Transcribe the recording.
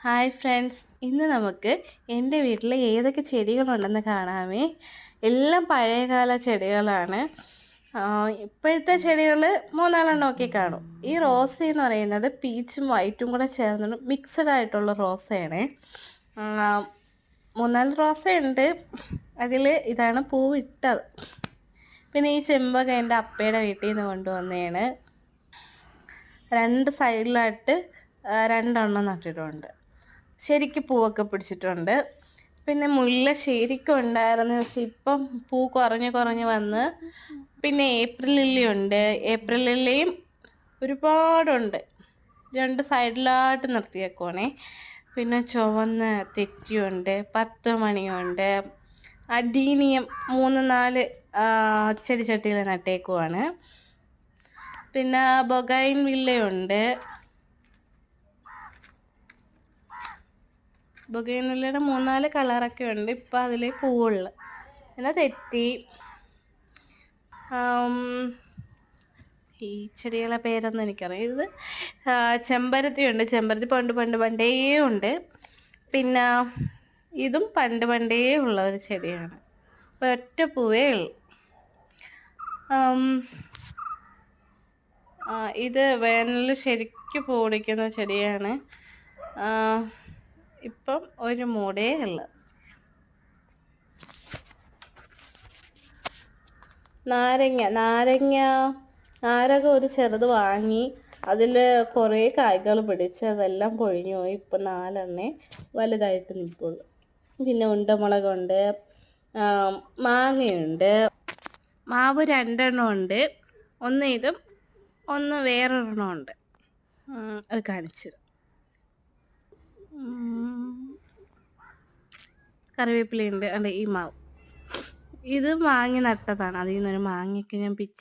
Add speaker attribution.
Speaker 1: Hi friends, ഇന്ന് നമുക്ക് എൻ്റെ വീട്ടിൽ ഏതൊക്കെ ചെടികളുണ്ടെന്ന് കാണാമേ. എല്ലാം പഴയകാല ചെടികളാണ്. ഇപ്പോഴത്തെ ചെടികൾ മൂന്നാലെണ്ണമൊക്കെ കാണും. ഈ റോസ എന്ന് പറയുന്നത് പീച്ചും വൈറ്റും കൂടെ ചേർന്ന് മിക്സഡ് ആയിട്ടുള്ള റോസയാണ്. മൂന്നാല് റോസയുണ്ട്, അതിൽ ഇതാണ് പൂവിട്ടത്. പിന്നെ ഈ ചെമ്പക എൻ്റെ അപ്പയുടെ വീട്ടിൽ നിന്ന് കൊണ്ടുവന്നതാണ്. രണ്ട് സൈഡിലായിട്ട് രണ്ടെണ്ണം നട്ടിട്ടുണ്ട്. ശരിക്കും പൂവൊക്കെ പിടിച്ചിട്ടുണ്ട്. പിന്നെ മുല്ല ശരിക്കും ഉണ്ടായിരുന്നു, പക്ഷെ ഇപ്പം പൂ കുറഞ്ഞ് വന്ന്. പിന്നെ ഏപ്രിൽ ലില്ലി ഉണ്ട്. ഏപ്രിൽ ലില്ലിയും ഒരുപാടുണ്ട്, രണ്ട് സൈഡിലായിട്ട് നിർത്തിയേക്കുവാണേ. പിന്നെ ചുവന്ന തെറ്റിയുണ്ട്, 10 മണിയുണ്ട്, അഡീനിയം 3-4 ചെടിച്ചട്ടിയിൽ നട്ടേക്കുവാണ്. പിന്നെ ബൊഗൈൻ വില്ലയുണ്ട്. ബൊഗൈൻവില്ലയുടെ 3-4 കളറൊക്കെ ഉണ്ട്. ഇപ്പം അതിൽ പൂവുള്ള. പിന്നെ തെറ്റി. ഈ ചെടികളെ പേരൊന്നും എനിക്കറിയാം. ഇത് ചെമ്പരത്തി ഉണ്ട്. ചെമ്പരത്തി പണ്ടേ ഉണ്ട്. പിന്നെ ഇതും പണ്ടേ ഉള്ള ഒരു ചെടിയാണ്. ഒറ്റ പൂവേ ഉള്ളു. ഇത് വേനലിൽ ശരിക്കും പൂ പിടിക്കുന്ന ചെടിയാണ്. ഇപ്പം ഒരു മൂടേ ഉള്ളു. നാരക ഒരു ചെറുത് വാങ്ങി, അതിൽ കുറേ കായ്കൾ പിടിച്ച് അതെല്ലാം പൊഴിഞ്ഞു പോയി. ഇപ്പം 4 വലുതായിട്ട് നിൽക്കുള്ളൂ. പിന്നെ ഉണ്ടമുളകുണ്ട്, മാങ്ങയുണ്ട്, മാവ് 2 ഉണ്ട്. ഒന്ന് ഇതും ഒന്ന് വേറൊരെണ്ണം ഉണ്ട്. അത് കാണിച്ചു. കറിവേപ്പിലയുണ്ട്. അതെ, ഈ മാവ് ഇത് വാങ്ങി നട്ടതാണ്. അതിൽ നിന്നൊരു മാങ്ങയൊക്കെ ഞാൻ പിച്ചി